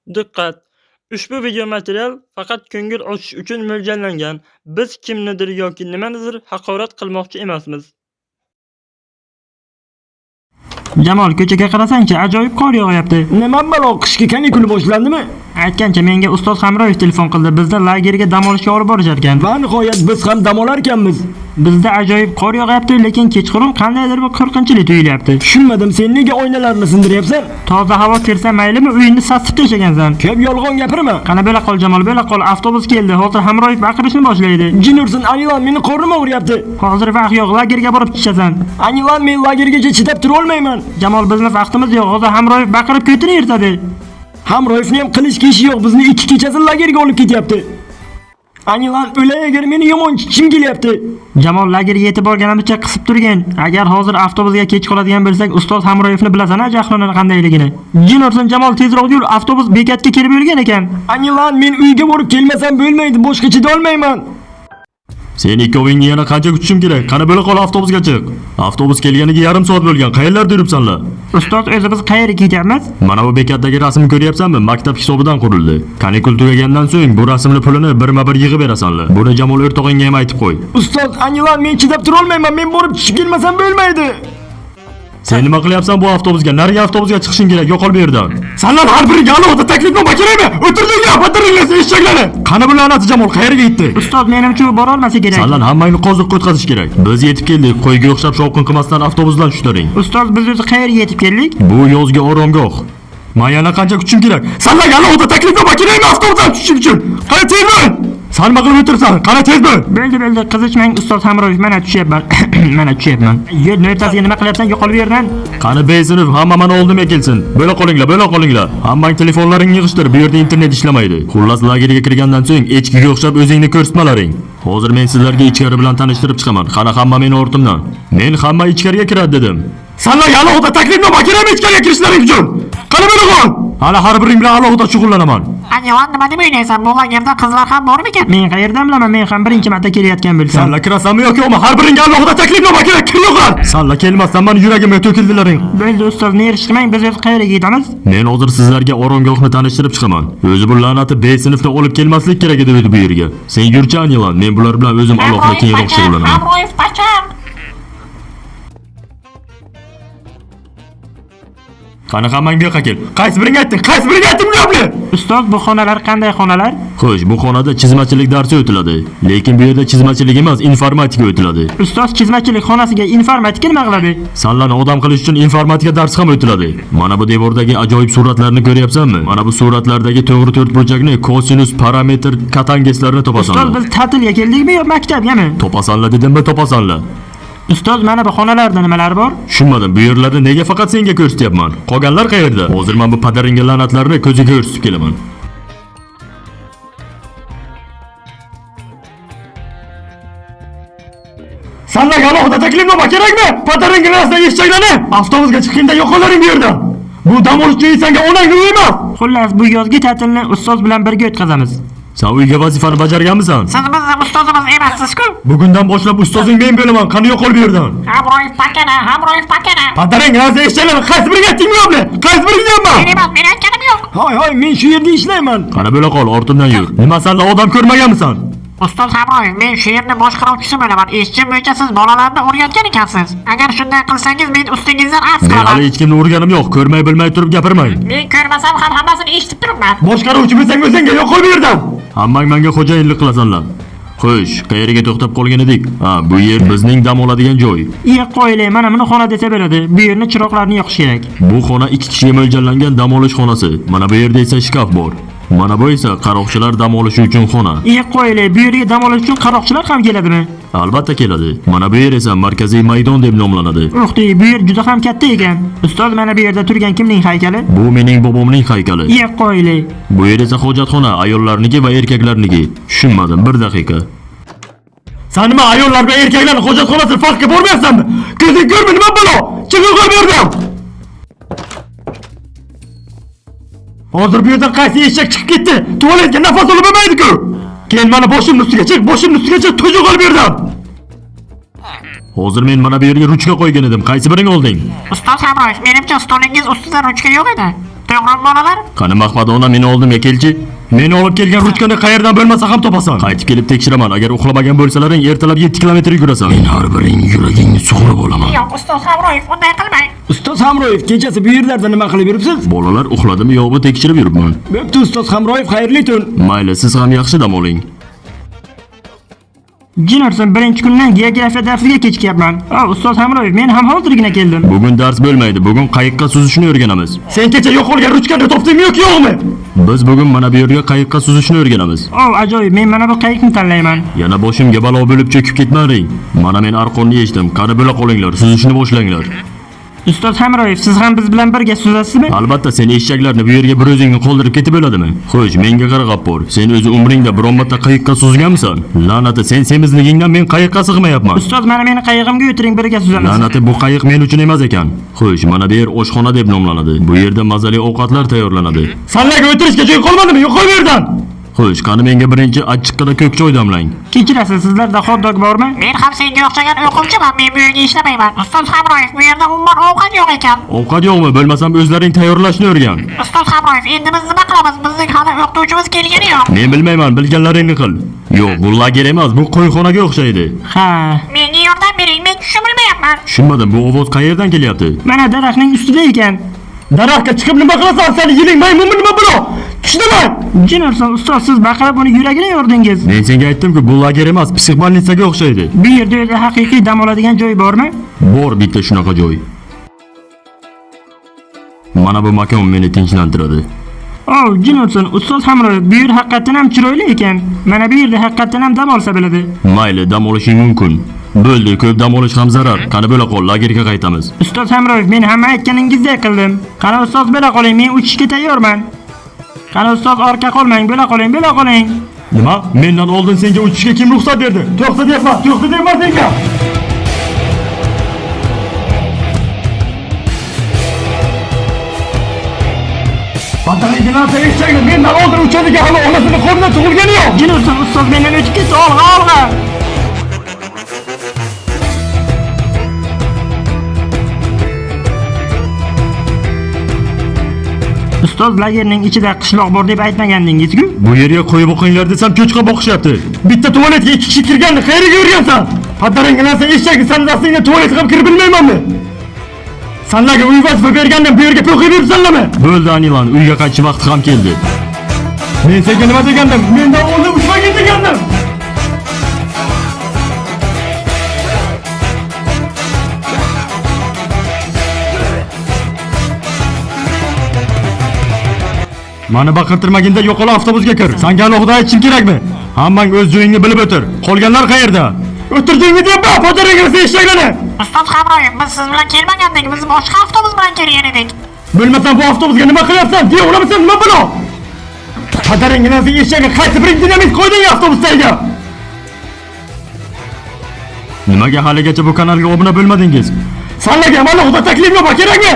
Diqqat! Ushbu video material faqat ko'ngil ochish uchun mo'ljallangan. Biz kimnidir yoki nimanidir haqorat qilmoqchi emasmiz. Jamol, ko'chaga qarasang-chi, ajoyib qor yog'yapti. Nima balo, qishki kanikul boshlandimi? Aytgancha menga ustoz Hamroyev telefon qildi. Bizni lagerga dam olishga olib borishar ekan. Va nihoyat biz ham dam olar ekanmiz. Bizda ajoyib qor yog'yapti, lekin kechqurun qandaydir bir qo'rqinchli tuyulyapti. Tushunmadim, sen nega oynalarni sindiryapsan? Toza havo kirsa maylimi, uyingni sasib tashlagansan. Ko'p yolg'on gapirma. Qani bo'la qol Jamol, bo'la qol. Avtobus keldi. Hozir Hamroyev baqirishni boshlaydi. Jin ursin, Anilan meni qornim og'riyapti. Hozir vaqt yo'q, lagerga borib tushasan. Anilan, men lagergacha chidab tura olmayman. Jamol, bizni vaqtimiz yo'q. Hozir Hamroyev baqirib ko'tini yirtadi. Hamroyevni ham qilishga ishi yo'q, bizni ikki kechasi lagerga olib ketyapti. Anilan, o'lay agar meni yomon chiqishim kelyapti. Jamol, lagerga yetib borganimizcha qisib turgin. Agar hozir avtobusga kech qoladigan bo'lsak, ustoz Hamroyevni bilasan-a, jahlini qandayligini. Jin ursin Jamol, tezroq yur, avtobus bekatga kelib yurgan ekan. Anilan, men uyga borib kelmasam bo'lmaydi, boshqa chida olmayman. Sen ikkovingni yana qancha kutishim kerak? Qani bo'la qol, avtobusga chiq. Avtobus kelganiga yarim soat bo'lgan. Qayerlarda yuribsanlar? Ustoz, o'zimiz qayerga ketyapmiz? Mana bu bekatdagi rasmni ko'ryapsanmi? Maktab hisobidan qurildi. Kanikul tugagandan so'ng bu rasmni pulini birma-bir yig'ib berasanlar. Buni Jamol o'rtog'ingga ham aytib qo'y. Ustoz, Anilan, men chidab tura olmayman. Men borib tushib kelmasam bo'lmaydi. Sen nima qilyapsan bu avtobusga? Nariga avtobusga chiqishing kerak, yo'qol bu yerdan. Senlar har biriga alohida taklifnoma kerakmi? O'tirdinglar, batiringlar eshaklarni. Qani bu la'nati Jamol qayerga ketdi? Ustoz, menimcha u bora olmasa kerak. Senlar hammangni qoziqqa o'tkazish kerak. Biz yetib keldik. Qo'yga o'xshab shovqin qilmasdan avtobusdan tushlaring. Ustoz, biz o'zi qayerga yetib keldik? Bu yozgi oromgoh. Men yana qancha kutishim kerak? Senlar alohida taklifnoma kerakmi avtobusdan tushishing uchun? Qani tezmi? Sen nima qilib o'tirsan? Qani tezmi? Bo'ldi, qiziqmang ustoz Hamroyev, mana tushyapman. Mana tushyapman. Yo'l o'rtasiga nima qilyapsan? Yo'qolib yerdan. Qani beysinif, hamma mana oldimga kelsin. Bo'la qolinglar. Hammang telefonlaringni yig'ishtir. Bu yerda internet ishlamaydi. Xullas, lagerga kirgandan so'ng echkiga o'xshab o'zingni ko'rsatmalaring. Hozir men sizlarga ichkari bilan tanishtirib chiqaman. Qani hamma meni ortimdan. Men hamma ichkariga kiradi dedim. Senlar alohida taklifnoma kerakmi ichkariga kirishlaring uchun? Qani bo'la qol. Hali har biring bilan alohida shug'ullanaman. Anilan, nima deb o'ylaysan? Bu lagerda qizlar ham bormi ekan? Men qayerdan bilaman? Men ham birinchi marta kelayotgan bo'lsam. Senlar kirasanmi yoki yo'qmi? Har biringga alohida taklifnoma kerak. Kir yo'qlar. Senlar kelmasdan meni yuragimga to'kildilaring. Bo'ldi ustoz, ne erishtirmang, biz o'zi qayerga ketamiz? Men hozir sizlarga oromgohni tanishtirib chiqaman. O'zi bu la'nati B sinfda olib kelmaslik kerak edi bu yerga. Sen yurchi Anilan, men bular bilan o'zim alohida keyinroq shug'ullanaman. Hamroyev pacham. Qani hammang bu yoqqa kel. Qaysi biring aytding? Gapni? Ustoz, bu xonalar qanday xonalar? Xo'sh, bu xonada chizmachilik darsi o'tiladi. Lekin bu yerda chizmachilik emas, informatika o'tiladi. Ustoz, chizmachilik xonasiga informatika nima qiladi? Sanlarni odam qilish uchun informatika darsi ham o'tiladi. Mana bu devordagi ajoyib suratlarni ko'ryapsanmi? Mana bu suratlardagi to'g'ri to'rtburchakni, kosinus, parametr, katangeslarni topasanlar. Ustoz, biz ta'tilga keldikmi yo maktabgami? Topasanlar dedimmi, topasanlar. Ustoz, mana bu xonalarda nimalar bor? Tushunmadim, bu yerlarni nega faqat senga ko'rsatyapman? Qolganlar qayerda? Hozir men bu padaringga la'natlarni ko'ziga ko'rsatib kelaman. Senlarga alohida taklifnoma kerakmi? Padaringga la'natdan eshaklarni avtobusga chiqganda yo'qolaring bu yerdan. Bu dam olishchi insonga onangni uyi emas. Xullas, bu yozgi ta'tilni ustoz bilan birga o'tkazamiz. Sen uyga vazifani bajarganmisan? Siz bizning ustozimiz emassiz-ku. Bugundan boshlab ustozing men bo'laman. Qani yo'qol bu yerdan. Hamroyev pakana. Padaring la'natdan eshaklarni qaysi biriga aytdingmi yo'qmi? Qaysi biriga deyapman? Men emas, men aytganim yo'q. Hoy, men shu yerda ishlayman. Qani bo'la qol, ortimdan yur. Nima senlar odam ko'rmaganmisan? Ustoz Hamroyev, men shu yerning boshqaruvchisi bo'laman. Eshitishim bo'yicha siz bolalarni o'rgatgan ekansiz. Agar shunday qilsangiz, men ustingizdan arz Men qilaman. hali hech kimni urganim yo'q. Ko'rmay bilmay turib gapirmang. Men ko'rmasam ham hammasini eshitib turibman. Boshqaruvchi bo'lsang o'zingga yo'qol bu yerdan. Hammang menga xo'jayinlik qilasanlar. Xo'sh, qayerga to'xtab qolgan edik? Bu yer bizning dam oladigan joy. Qo'yilay, mana buni xona desa bo'ladi. Bu yerni chiroqlarni yoqish kerak. Bu xona 2 kishiga mo'ljallangan dam olish xonasi. Mana bu yerda esa shkaf bor. Mana bu esa qaroqchilar dam olishi uchun xona. Qo'yilay, bu yerga dam olish uchun qaroqchilar ham keladimi? Albatta keladi. Mana bu yer esa markaziy maydon deb nomlanadi. O'xti, bu yer juda ham katta ekan. Ustoz, mana bu yerda turgan kimning haykali? Bu mening bobomning haykali. Qo'yilay. Bu yer esa hojatxona, ayollarniki va erkaklarniki. Tushunmadim, bir daqiqa. Sen nima ayollar va erkaklarning hojatxonasini farqga bormayapsanmi? Ko'zing ko'rmi nima balo? Chiqib qol bu yerdan. Hozir bu yerdan qaysi eshak chiqib ketdi? Tualetga nafas olib bo'lmaydi-ku. Keyin mana boshimning ustiga chiq, to'jib qol bu yerdan. Hozir men mana bu yerga ruchka qo'ygan edim. Qaysi biring olding? Ustoz Hamroyev, menimcha stolingiz ustida ruchka yo'q edi. to'g'rimi bolalar? Qani Mahmad ona meni oldimga kelchi. Meni olib kelgan ruchkani qayerdan bo'lmasa ham topasan. Qaytib kelib tekshiraman. Agar uxlamagan bo'lsalaring, ertalab 7 kilometr yugurasan. Men har biring yuragingni sug'urib olaman. Yo'q, ustoz Hamroyev, unday qilmang. Ustoz Hamroyev, kechasi bu yerlarda nima qilib yuribsiz? Bolalar uxladimi yo'qmi tekshirib yuribman. Bo'pti ustoz Hamroyev, xayrli tun. Mayli, siz ham yaxshi dam oling. Jinorson birinchi kundan geografiya darsiga kechikyapman. Ustoz Hamroyev, men ham hozirgina keldim. Bugun dars bo'lmaydi. Bugun qayiqqa suzishni o'rganamiz. Sen kecha yo'qolgan ruchkani topdingmi yo'qmi? Biz bugun mana bu yerga qayiqqa suzishni o'rganamiz. Ajoyib, men mana bu qayiqni tanlayman. Yana boshimga balo bo'lib cho'kib ketmaring. Mana men arqonni yechdim. Qani bo'la qolinglar, suzishni boshlanglar. Ustoz Hamroyev, siz ham biz bilan birga suzasizmi? Albatta, sen eshaklarni bu yerga bir o'zingni qoldirib ketib bo'ladimi? Xo'sh, menga qara G'appor. Sen o'zi umringda biron marta qayiqqa suzganmisan? La'nati, sen semizligingdan men qayiqqa sig'mayapman. Ustoz, mana meni qayig'imga o'tiring, birga suzamiz. La'nati, bu qayiq men uchun emas ekan. Xo'sh, mana bu yer oshxona deb nomlanadi. Bu yerda mazali ovqatlar tayyorlanadi. Sanlarga o'tirishga joy qolmadimi? Yo'qol bu yerdan. Xo'sh, qani menga birinchi achchiqqina ko'k choy damlang. Kechirasiz, sizlarda hot dog bormi? Men ham senga o'xshagan o'quvchiman, men bu yerga ishlamayman. Ustoz Hamroyev, bu yerda umuman ovqat yo'q ekan. Ovqat yo'qmi? Bo'lmasam o'zlaring tayyorlashni o'rgan. Ustoz Hamroyev, endi biz nima qilamiz? Bizning hali o'qituvchimiz kelgani yo'q. Men bilmayman, bilganlaringni qil. Yo'q, bu lager emas, bu qo'yxonaga o'xshaydi. Ha, Menga yordam bering, men tushunib bilmayapman. Tushunmadim, bu ovoz qayerdan kelyapti? mana daraxtning ustida ekan. Daraxtga chiqib nima qilasan? Seni yiling maymunmi nima bu? Tushunaman. Jinorson, ustoz, siz baqirib uni yuragini yordingiz. Men senga aytdim-ku, bu lager emas, psixbolnitsaga o'xshaydi. Bu yerda o'zi haqiqiy dam oladigan joy bormi? Bor bitta shunaqa joy. Mana bu makon meni tinchlantiradi. Jinorson, ustoz Hamroyev, bu yer haqiqatan ham chiroyli ekan. Mana bu yerda haqiqatan ham dam olsa bo'ladi. Mayli, dam olishing mumkin. Bo'ldi, ko'p dam olish ham zarar. Qani bo'la qol, lagerga qaytamiz. Ustoz Hamroyev, men hamma aytganingizdek qildim. Qani ustoz, bo'la qoling, men uchishga tayyorman. Qani ustoz, orqa qolmang, bo'la qoling, bo'la qoling. Nima? Mendan oldin senga uchishga kim ruxsat berdi? To'xta deyapman senga. Batariyadan eshakni mendan oldin uchadigan hali onasini qo'lida tug'ilgani yo'q. Jinorson, ustoz mendan o'tib ketdi, olg'a. Ustoz, lagerning ichida qishloq bor deb aytmagandingiz-ku? Bu yerga qo'yib o'qinglar desam, cho'chqa boqishyapti. Bitta tualetga 2 kishi kirganda qayerga yurgansan? Patarangdan sen eshakni san dastingga tualetga ham kirib bilmaymanmi? Sanlarga uy vazifa bergandan bu yerga pul qo'yib yuribsanlarmi? Bo'ldi Anilan, uyga qaytish vaqti ham keldi. Men senga nima degandim? Mendan oldin ushmagin degandim. Mani baqirtirmaginda yo'qola avtobusga kir. Senga alohida aytishim kerakmi? Hammang o'z joyingni bilib o'tir. Qolganlar qayerda? O'tirdingmi deyapman, patarangdan eshaklarni. Ustoz Hamroyev, biz siz bilan kelmagandik, biz boshqa avtobus bilan kelgan edik. Bilmasam bu avtobusga nima qilyapsan? Deya olamasan, nima bu? Patarangdan eshakni qaysi biring dinamit qo'yding avtobusdagi? Nimaga haligacha bu kanalga obuna bo'lmadingiz? Sanlarga ham alohida taklif yo'q, kerakmi?